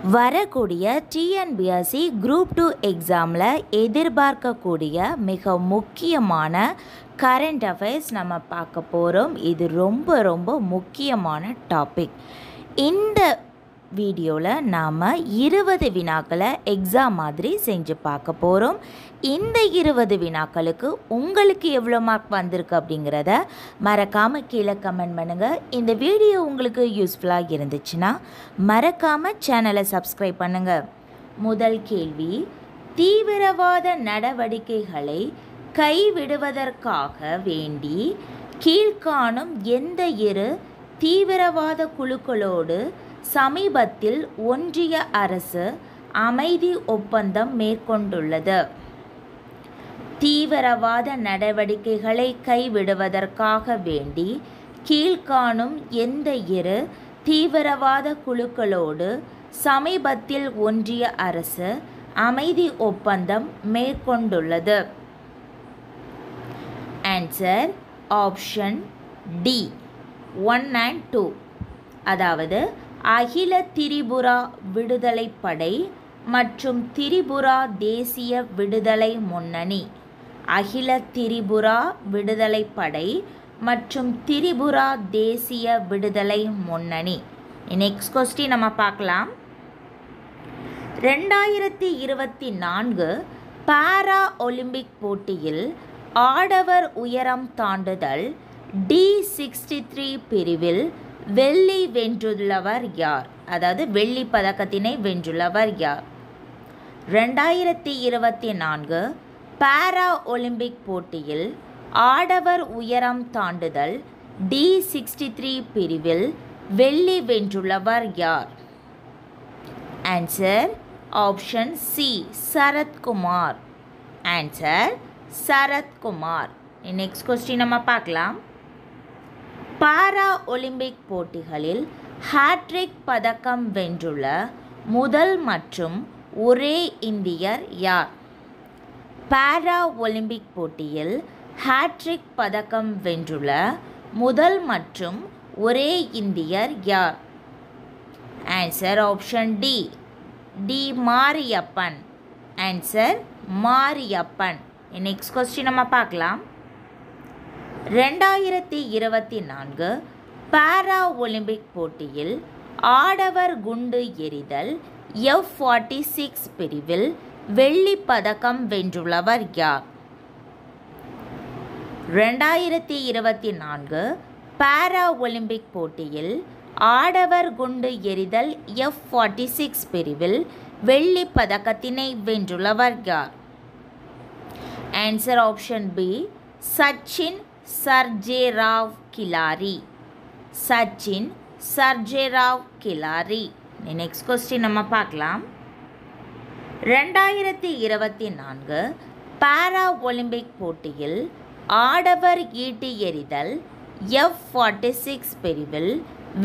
வரக்கூடிய TNPSC group 2 எக்ஸாமில் எதிர்பார்க்கக்கூடிய மிக முக்கியமான கரண்ட் அஃபேர்ஸ் நம்ம பார்க்க போகிறோம். இது ரொம்ப முக்கியமான டாபிக். இந்த வீடியோவில் நாம் 20 வினாக்களை எக்ஸாம் மாதிரி செஞ்சு பார்க்க போகிறோம். இந்த 20 வினாக்களுக்கு உங்களுக்கு எவ்வளோ மார்க் வந்திருக்கு அப்படிங்கிறத மறக்காமல் கீழே கமெண்ட் பண்ணுங்கள். இந்த வீடியோ உங்களுக்கு யூஸ்ஃபுல்லாக இருந்துச்சுன்னா மறக்காமல் சேனலை சப்ஸ்கிரைப் பண்ணுங்கள். முதல் கேள்வி, தீவிரவாத நடவடிக்கைகளை கைவிடுவதற்காக வேண்டி கீழ்காணும் எந்த இரு தீவிரவாத குழுக்களோடு சமீபத்தில் ஒன்றிய அரசு அமைதி ஒப்பந்தம் மேற்கொண்டுள்ளது? தீவிரவாத நடவடிக்கைகளை கைவிடுவதற்காக வேண்டி கீழ்காணும் எந்த இரு தீவிரவாத குழுக்களோடு சமீபத்தில் ஒன்றிய அரசு அமைதி ஒப்பந்தம் மேற்கொண்டுள்ளது? Answer option D 1 and 2. அதாவது அகில திரிபுரா விடுதலை படை மற்றும் திரிபுரா தேசிய விடுதலை முன்னணி. அகில திரிபுரா விடுதலை படை மற்றும் திரிபுரா தேசிய விடுதலை முன்னணி. நெக்ஸ்ட் கொஸ்டின் நம்ம பார்க்கலாம். 2024 பாரா ஒலிம்பிக் போட்டியில் ஆடவர் உயரம் தாண்டுதல் D63 பிரிவில் வெள்ளி வென்றுள்ளவர் யார்? அதாவது வெள்ளி பதக்கத்தினை வென்றுள்ளவர் யார்? 2024 பாரா ஒலிம்பிக் போட்டியில் ஆடவர் உயரம் தாண்டுதல் D63 பிரிவில் வெள்ளி வென்றுள்ளவர் யார்? Answer option C Sarathkumar. Answer Sarathkumar. Next question நம்ம பார்க்கலாம். பாரா ஒலிம்பிக் போட்டிகளில் ஹாட்ரிக் பதக்கம் வென்றுள்ள முதல் மற்றும் ஒரே இந்தியர் யார்? பாரா ஒலிம்பிக் போட்டியில் ஹாட்ரிக் பதக்கம் வென்றுள்ள முதல் மற்றும் ஒரே இந்தியர் யார்? Answer option D D Mariyappan. Answer Mariyappan. Next question நம்ம பார்க்கலாம். 2024 பாரா ஒலிம்பிக் போட்டியில் ஆடவர் குண்டு எறிதல் F46 பிரிவில் வெள்ளி பதக்கம் வென்றுள்ளவர் யார்? 2024 பாரா ஒலிம்பிக் போட்டியில் ஆடவர் குண்டு எறிதல் F46 பிரிவில் வெள்ளி பதக்கத்தினை வென்றுள்ளவர் யார்? Answer option B Sachin Sarjerao Khilari. Sachin Sarjerao Khilari. Next question நம்ம பார்க்கலாம். 2024 பாரா ஒலிம்பிக் போட்டியில் ஆடவர் ஈட்டி எறிதல் F46 பிரிவில்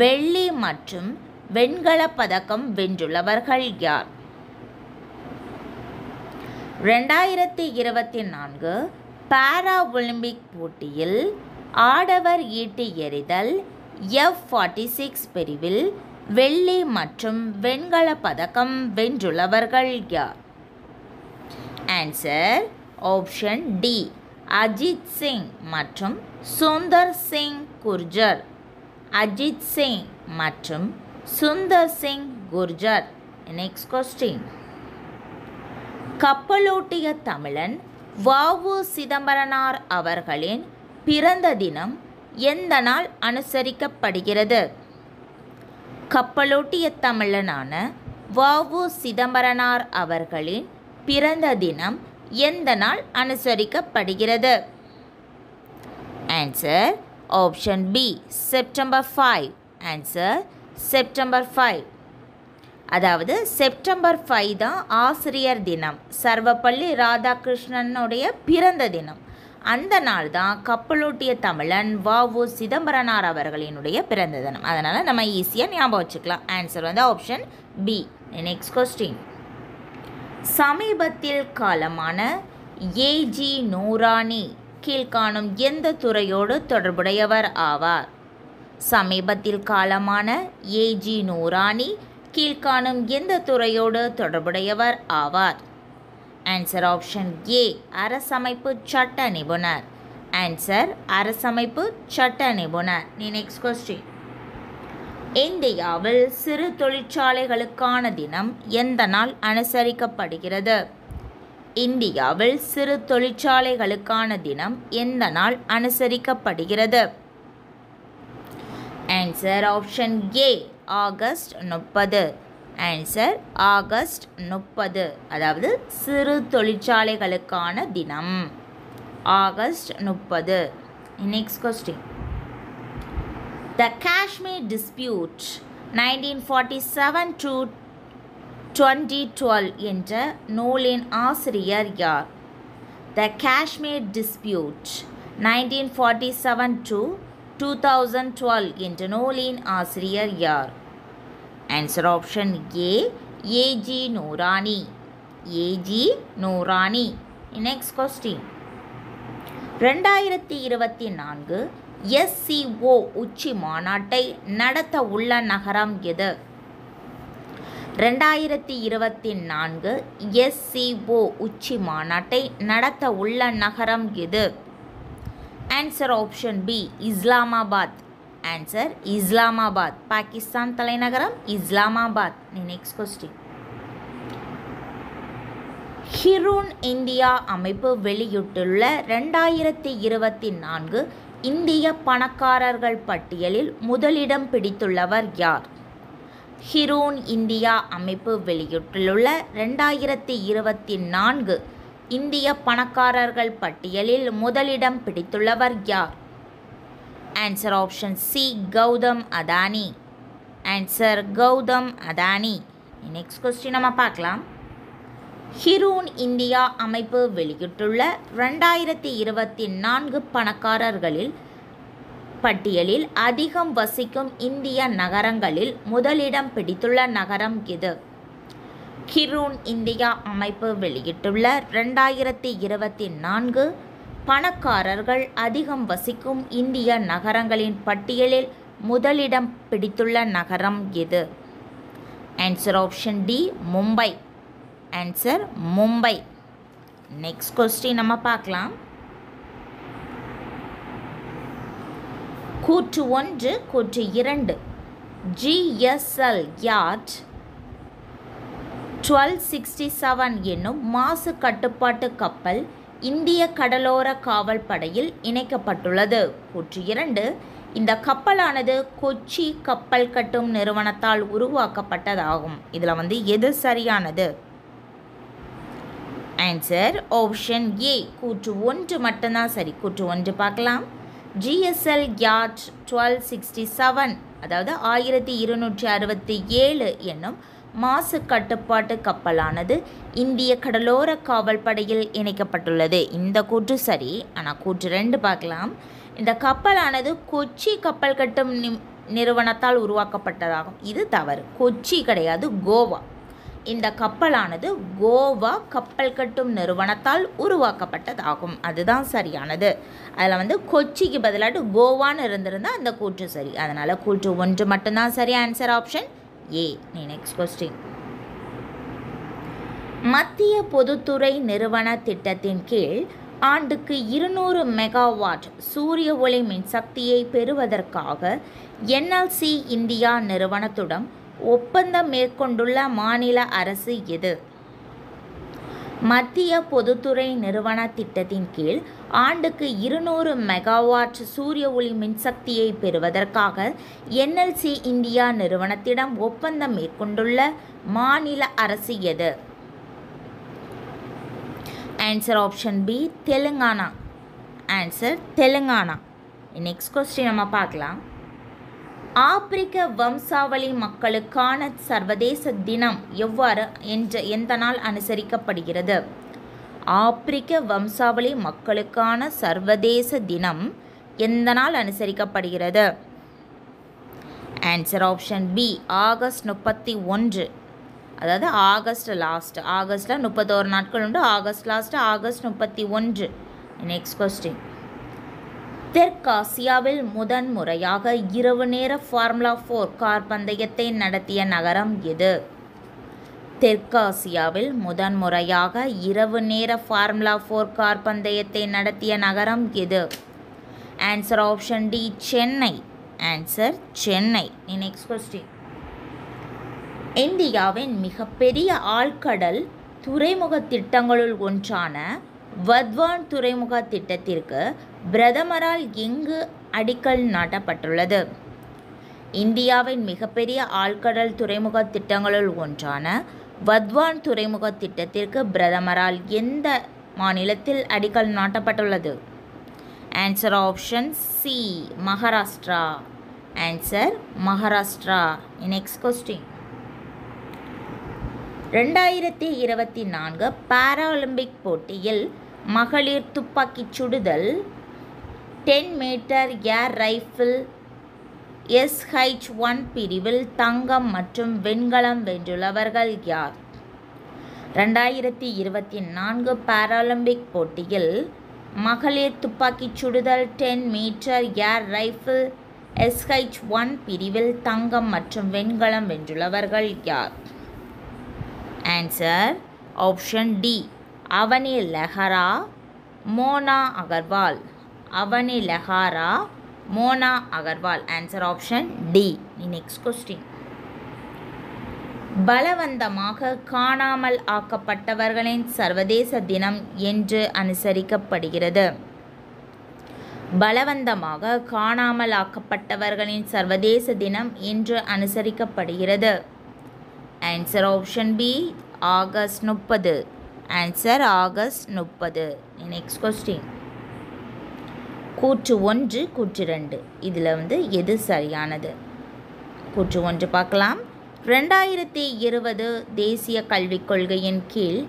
வெள்ளி மற்றும் வெண்கல பதக்கம் வென்றுள்ளவர்கள் யார்? 2024 பாரா ஒலிம்பிக் போட்டியில் ஆடவர் ஈட்டி எறிதல் F46 பிரிவில் வெள்ளி மற்றும் வெண்கல பதக்கம் வென்றுள்ளவர்கள் யார்? Answer option D Ajit Singh மற்றும் சுந்தர் சிங் குர்ஜர். அஜித் சிங் மற்றும் சுந்தர் சிங் குர்ஜர். Next question. கப்பலோட்டிய தமிழன் வ.உ. சிதம்பரனார் அவர்களின் பிறந்த தினம் எந்த நாள் அனுசரிக்கப்படுகிறது? கப்பலோட்டிய தமிழனான வ.உ. சிதம்பரனார் அவர்களின் பிறந்த தினம் எந்த நாள் அனுசரிக்கப்படுகிறது? Answer option B September 5. Answer September 5. அதாவது செப்டம்பர் 5 தான் ஆசிரியர் தினம். சர்வப்பள்ளி ராதாகிருஷ்ணனுடைய பிறந்த தினம். அந்த நாள் தான் கப்பலோட்டிய தமிழன் வ.உ. சிதம்பரனார் அவர்களினுடைய பிறந்த தினம். அதனால் நம்ம ஈஸியாக ஞாபகம் வச்சுக்கலாம். ஆன்சர் வந்து ஆப்ஷன் பி. Next question. சமீபத்தில் காலமான ஏஜி நூரானி கீழ்காணும் எந்த துறையோடு தொடர்புடையவர் ஆவார்? சமீபத்தில் காலமான ஏஜி நூரானி கீழ்காணும் எந்த துறையோடு தொடர்புடையவர் ஆவார்? ஆன்சர் ஆப்ஷன் ஏ அரசமைப்பு சட்ட நிபுணர். ஆன்சர் அரசமைப்பு சட்ட நிபுணர். Next question. இந்தியாவில் சிறு தொழிற்சாலைகளுக்கான தினம் எந்த நாள் அனுசரிக்கப்படுகிறது? இந்தியாவில் சிறு தொழிற்சாலைகளுக்கான தினம் எந்த நாள் அனுசரிக்கப்படுகிறது? ஆன்சர் ஆப்ஷன் ஏ ஆகஸ்ட் 30. ஆன்சர் ஆகஸ்ட் 30, அதாவது சிறு தொழிற்சாலைகளுக்கான தினம் August 30. Next question. The Kashmir Dispute 1947 to 2012 என்ற நூலின் ஆசிரியர் யார்? The Kashmir Dispute 1947 to 2012 என்ற நூலின் ஆசிரியர் யார்? Answer option A A G Noorani. A G Noorani. Next question. 2024 SCO உச்சி மாநாட்டை நடத்த உள்ள நகரம் எது? 2024 SCO உச்சி மாநாட்டை நடத்த உள்ள நகரம் எது? Answer option B Islamabad. Answer Islamabad. Pakistan தலைநகரம் Islamabad. Next question. Hurun India அமைப்பு வெளியிட்டுள்ள 2024 இந்திய பணக்காரர்கள் பட்டியலில் முதலிடம் பிடித்துள்ளவர் யார்? ஹிரூன் இந்தியா அமைப்பு வெளியிட்டுள்ள 2024 இந்திய பணக்காரர்கள் பட்டியலில் முதலிடம் பிடித்துள்ளவர் யார்? Answer option C Gautam Adani. Answer Gautam Adani. Next question நம்ம பார்க்கலாம். ஹிரூன் இந்தியா அமைப்பு வெளியிட்டுள்ள 2024 பணக்காரர்களில் பட்டியலில் அதிகம் வசிக்கும் இந்திய நகரங்களில் முதலிடம் பிடித்துள்ள நகரம் எது? ஹிரூன் இந்தியா அமைப்பு வெளியிட்டுள்ள 2024 பணக்காரர்கள் அதிகம் வசிக்கும் இந்திய நகரங்களின் பட்டியலில் முதலிடம் பிடித்துள்ள நகரம் எது? Answer option D Mumbai. Answer Mumbai. Next question நம்ம பார்க்கலாம். கூற்று 1 கூற்று 2. GSL யாட் 1267 என்னும் மாசு கட்டுப்பாட்டு கப்பல் இந்திய கடலோர காவல் படையில் இணைக்கப்பட்டுள்ளது. கூற்று 2. இந்த கப்பலானது கொச்சி கப்பல் கட்டும் நிறுவனத்தால் உருவாக்கப்பட்டதாகும். இதில் எது சரியானது? ஆன்சர் ஆப்ஷன் ஏ கூற்று 1 மட்டும்தான் சரி. கூற்று 1 பார்க்கலாம். GSL யாட் 1267 அதாவது 1267 என்னும் மாசு கட்டுப்பாட்டு கப்பலானது இந்திய கடலோர காவல் படையில் இணைக்கப்பட்டுள்ளது. இந்த கூற்று சரி. ஆனால் கூற்று 2 பார்க்கலாம். இந்த கப்பலானது கொச்சி கப்பல் கட்டும் நிறுவனத்தால் உருவாக்கப்பட்டதாகும். இது தவறு. கொச்சி கிடையாது, கோவா. இந்த கப்பலானது கோவா கப்பல் கட்டும் நிறுவனத்தால் உருவாக்கப்பட்டதாகும். அதுதான் சரியானது. அதில் கொச்சிக்கு பதிலாட்டு கோவான்னு இருந்திருந்தால் அந்த கூற்று சரி. அதனால் கூற்று 1 மட்டும்தான் சரி. ஆன்சர் ஆப்ஷன் ஏ. Next question. மத்திய பொதுத்துறை நிறுவன திட்டத்தின் கீழ் ஆண்டுக்கு 200 மெகாவாட் சூரிய ஒளி மின்சக்தியை பெறுவதற்காக NLC இந்தியா நிறுவனத்துடன் ஒப்பந்தம் மேற்கொண்டுள்ள மாநில அரசு எது? மத்திய பொதுத்துறை நிறுவன திட்டத்தின் கீழ் ஆண்டுக்கு 200 மெகாவாட் சூரிய ஒளி மின்சக்தியை பெறுவதற்காக NLC இந்தியா நிறுவனத்திடம் ஒப்பந்தம் மேற்கொண்டுள்ள மாநில அரசு எது? Answer option B Telangana. Answer Telangana. Next question நம்ம பார்க்கலாம். ஆப்பிரிக்க வம்சாவளி மக்களுக்கான சர்வதேச தினம் எந்த நாள் அனுசரிக்கப்படுகிறது? ஆப்பிரிக்க வம்சாவளி மக்களுக்கான சர்வதேச தினம் எந்த நாள் அனுசரிக்கப்படுகிறது? Answer option B August 31. அதாவது ஆகஸ்ட் லாஸ்ட். ஆகஸ்ட்டில் 31 நாட்கள் உண்டு. August last August 31. Next question. தெற்காசியாவில் முதன்முறையாக இரவு நேர ஃபார்முலா 4 கார் பந்தயத்தை நடத்திய நகரம் எது? தெற்காசியாவில் முதன்முறையாக இரவு நேர ஃபார்முலா 4 கார் பந்தயத்தை நடத்திய நகரம் எது? Answer option D, Chennai. Answer Chennai. Next question. இந்தியாவின் மிகப்பெரிய ஆழ்கடல் துறைமுக திட்டங்களுள் ஒன்றான வத்வான் துறைமுக திட்டத்திற்கு பிரதமரால் எங்கு அடிக்கல் நாட்டப்பட்டுள்ளது? இந்தியாவின் மிகப்பெரிய ஆழ்கடல் துறைமுக திட்டங்களுள் ஒன்றான வத்வான் துறைமுக திட்டத்திற்கு பிரதமரால் எந்த மாநிலத்தில் அடிக்கல் நாட்டப்பட்டுள்ளது? Answer option C, Maharashtra. Answer Maharashtra. Next question. 2024 Paralympic போட்டியில் மகளிர் துப்பாக்கிச் சுடுதல் 10 மீட்டர் ஏர் ரைஃபிள் SH1 பிரிவில் தங்கம் மற்றும் வெண்கலம் வென்றுள்ளவர்கள் யார்? 2024 பாராலிம்பிக் போட்டியில் மகளிர் துப்பாக்கிச் சுடுதல் 10 மீட்டர் ஏர் ரைஃபிள் SH1 பிரிவில் தங்கம் மற்றும் வெண்கலம் வென்றுள்ளவர்கள் யார்? ஆன்சர் ஆப்ஷன் டி, அவனி லெஹரா, மோனா அகர்வால். அவனி லெஹரா, Mona Agarwal. Answer option D. Next question. பலவந்தமாக காணாமல் ஆக்கப்பட்டவர்களின் சர்வதேச தினம் என்று அனுசரிக்கப்படுகிறது? பலவந்தமாக காணாமல் ஆக்கப்பட்டவர்களின் சர்வதேச தினம் என்று அனுசரிக்கப்படுகிறது? Answer option B, August 30. Answer August 30. Next question. கூற்று 1, கூற்று 2 இதில் எது சரியானது? கூற்று 1 பார்க்கலாம். 2020 தேசிய கல்விக் கொள்கையின் கீழ்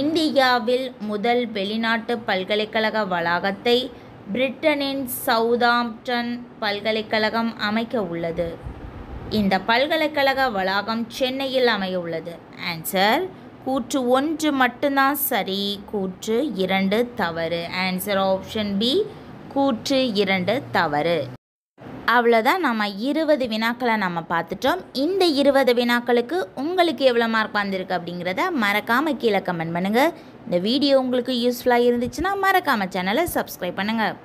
இந்தியாவில் முதல் வெளிநாட்டு பல்கலைக்கழக வளாகத்தை பிரிட்டனின் சவுதாம்ப்டன் பல்கலைக்கழகம் அமைக்க உள்ளது. இந்த பல்கலைக்கழக வளாகம் சென்னையில் அமைய உள்ளது. ஆன்சர் கூற்று 1 மட்டும்தான் சரி, கூற்று 2 தவறு. ஆன்சர் ஆப்ஷன் பி, கூற்று 2 தவறு. அவ்வளோதான், நம்ம 20 வினாக்களை நம்ம பார்த்துட்டோம். இந்த 20 வினாக்களுக்கு உங்களுக்கு எவ்வளோ மார்க் வந்திருக்கு அப்படிங்கிறத மறக்காமல் கீழே கமெண்ட் பண்ணுங்கள். இந்த வீடியோ உங்களுக்கு யூஸ்ஃபுல்லாக இருந்துச்சுன்னா மறக்காமல் சேனலை சப்ஸ்கிரைப் பண்ணுங்கள்.